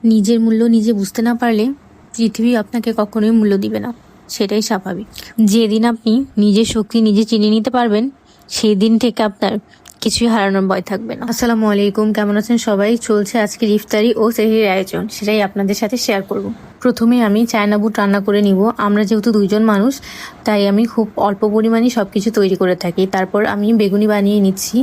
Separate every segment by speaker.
Speaker 1: নিজের মূল্য নিজে বুঝতে না পারলে পৃথিবী আপনাকে কখনোই মূল্য দিবে না, সেটাই স্বাভাবিক। যেদিন আপনি নিজের শক্তি নিজে চিনে নিতে পারবেন, সেই দিন থেকে আপনার কিছুই হারানোর ভয় থাকবে না। আসসালামু আলাইকুম, কেমন আছেন সবাই? চলছে আজকের ইফতারি ও সেহরির আয়োজন, সেটাই আপনাদের সাথে শেয়ার করব। প্রথমে আমি চায়না বুট রান্না করে নিব। আমরা যেহেতু দুইজন মানুষ, তাই আমি খুব অল্প পরিমাণে সব কিছু তৈরি করে থাকি। তারপর আমি বেগুনি বানিয়ে নিচ্ছি।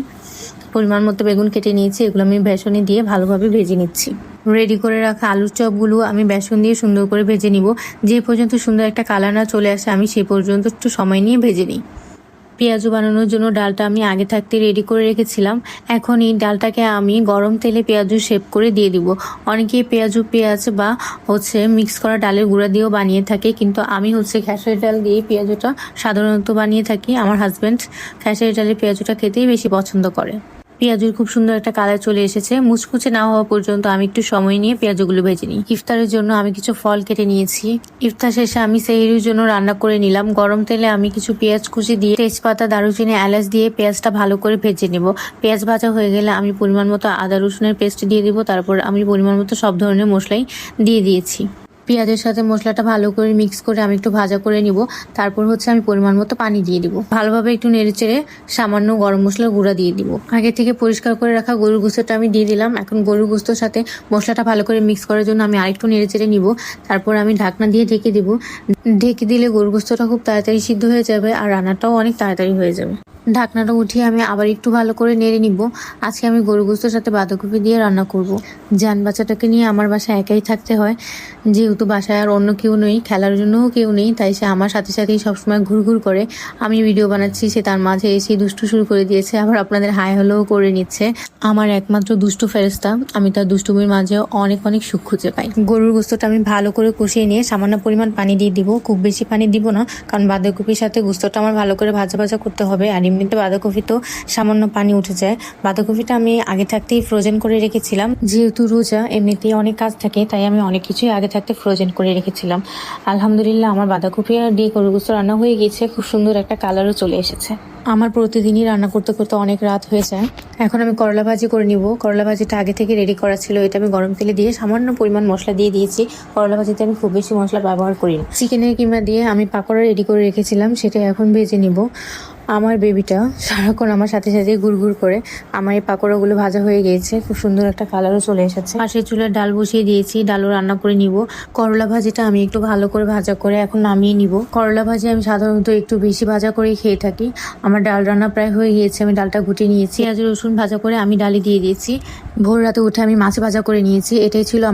Speaker 1: পরিমাণ মতো বেগুন কেটে নিয়েছি, এগুলো আমি বেসনে দিয়ে ভালোভাবে ভেজে নিচ্ছি। রেডি করে রাখা আলুর চপগুলো আমি বেসন দিয়ে সুন্দর করে ভেজে নিব। যে পর্যন্ত সুন্দর একটা কালার না চলে আসে, আমি সেই পর্যন্ত একটু সময় নিয়ে ভেজে নিই। পেঁয়াজু বানানোর জন্য ডালটা আমি আগে থাকতে রেডি করে রেখেছিলাম। এখন এই ডালটাকে আমি গরম তেলে পেঁয়াজু শেপ করে দিয়ে দিব। অনেকেই পেঁয়াজ বা মিক্স করা ডালের গুঁড়া দিয়েও বানিয়ে থাকে, কিন্তু আমি খেসারি ডাল দিয়ে পেঁয়াজুটা সাধারণত বানিয়ে থাকি। আমার হাজব্যান্ড খেসারি ডালের পেঁয়াজুটা খেতেই বেশি পছন্দ করে। পেঁয়াজুর খুব সুন্দর একটা কালার চলে এসেছে। মুচকুচে না হওয়া পর্যন্ত আমি একটু সময় নিয়ে পেঁয়াজগুলো ভেজে নিই। ইফতারের জন্য আমি কিছু ফল কেটে নিয়েছি। ইফতার শেষে আমি সেহরির জন্য রান্না করে নিলাম। গরম তেলে আমি কিছু পেঁয়াজ কুচি দিয়ে তেজপাতা, দারুচিনি, এলাচ দিয়ে পেঁয়াজটা ভালো করে ভেজে নেব। পেঁয়াজ ভাজা হয়ে গেলে আমি পরিমাণ মতো আদা রসুনের পেস্ট দিয়ে দিব। তারপর আমি পরিমাণ মতো সব ধরনের মশলাই দিয়ে দিয়েছি। পেঁয়াজের সাথে মশলাটা ভালো করে মিক্স করে আমি একটু ভাজা করে নিব। তারপর আমি পরিমাণ মতো পানি দিয়ে দিব। ভালোভাবে একটু নেড়েচেড়ে সামান্য গরম মশলার গুঁড়া দিয়ে দিব। আগে থেকে পরিষ্কার করে রাখা গরুর গোস্তটা আমি দিয়ে দিলাম। এখন গরুর গোস্তর সাথে মশলাটা ভালো করে মিক্স করার জন্য আমি আরেকটু নেড়েচেড়ে নিব। তারপর আমি ঢাকনা দিয়ে ঢেকে দিব। ঢেকে দিলে গরুর গোস্তটা খুব তাড়াতাড়ি সিদ্ধ হয়ে যাবে আর রান্নাটাও অনেক তাড়াতাড়ি হয়ে যাবে। ঢাকনাটা উঠিয়ে আমি আবার একটু ভালো করে নেড়ে নিব। আজকে আমি গরু গোস্তের সাথে বাঁধাকপি দিয়ে রান্না করব। জান বাচ্চাটাকে নিয়ে আমার বাসায় একাই থাকতে হয়, যেহেতু বাসায় আর অন্য কেউ নেই, খেলার জন্যও কেউ নেই, তাই সে আমার সাথে সাথেই সবসময় ঘুরঘুর করে। আমি ভিডিও বানাচ্ছি, সে তার মাঝে এসে দুষ্টু শুরু করে দিয়েছে, আবার আপনাদের হাই হ্যালোও করে নিচ্ছে। আমার একমাত্র দুষ্টু ফেরেস্তা, আমি তার দুষ্টুমির মাঝে অনেক অনেক সুখ খুঁজে পাই। গরুর গোস্তটা আমি ভালো করে কষিয়ে নিয়ে সামান্য পরিমাণ পানি দিয়ে দিব। খুব বেশি পানি দিব না, কারণ বাঁধাকপির সাথে গোস্তটা আমার ভালো করে ভাজা ভাজা করতে হবে। আর এমনিতে বাঁধাকপি তো সামান্য পানি উঠে যায়। বাঁধাকপিটা আমি আগে থাকতেই ফ্রোজেন করে রেখেছিলাম। যেহেতু রোজা, এমনিতেই অনেক কাজ থাকে, তাই আমি অনেক কিছুই আগে থাকতে ফ্রোজেন করে রেখেছিলাম। আলহামদুলিল্লাহ, আমার বাঁধাকপি আর দিয়ে গরুর গোস্ত রান্না হয়ে গিয়েছে। খুব সুন্দর একটা কালারও চলে এসেছে। আমার প্রতিদিনই রান্না করতে করতে অনেক রাত হয়ে যায়। এখন আমি করলা ভাজি করে নিব। করলা ভাজিটা আগে থেকে রেডি করা ছিল। এটা আমি গরম তেলে দিয়ে সামান্য পরিমাণ মশলা দিয়ে দিয়েছি। করলা ভাজিতে আমি খুব বেশি মশলা ব্যবহার করি না। চিকেনের কিমা দিয়ে আমি পাকোড়া রেডি করে রেখেছিলাম, সেটা এখন ভেজে নিব। আমার বেবিটা সারাক্ষণ আমার সাথে সাথে ঘুরঘুর করে। আমার এই পাকোড়াগুলো ভাজা হয়ে গিয়েছে, খুব সুন্দর একটা কালারও চলে এসেছে। পাশের চুলার ডাল বসিয়ে দিয়েছি, ডালও রান্না করে নিব। করলা ভাজিটা আমি একটু ভালো করে ভাজা করে এখন নামিয়ে নিব। করলা ভাজি আমি সাধারণত একটু বেশি ভাজা করেই খেয়ে থাকি। আমার ডাল রান্না প্রায় হয়ে গিয়েছে, আমি ডালটা ঘুটিয়ে নিয়েছি। পেঁয়াজ রসুন ভাজা করে আমি ডালে দিয়ে দিয়েছি। ভোর রাতে উঠে আমি মাছ ভাজা করে নিয়েছি। এটাই ছিল আমার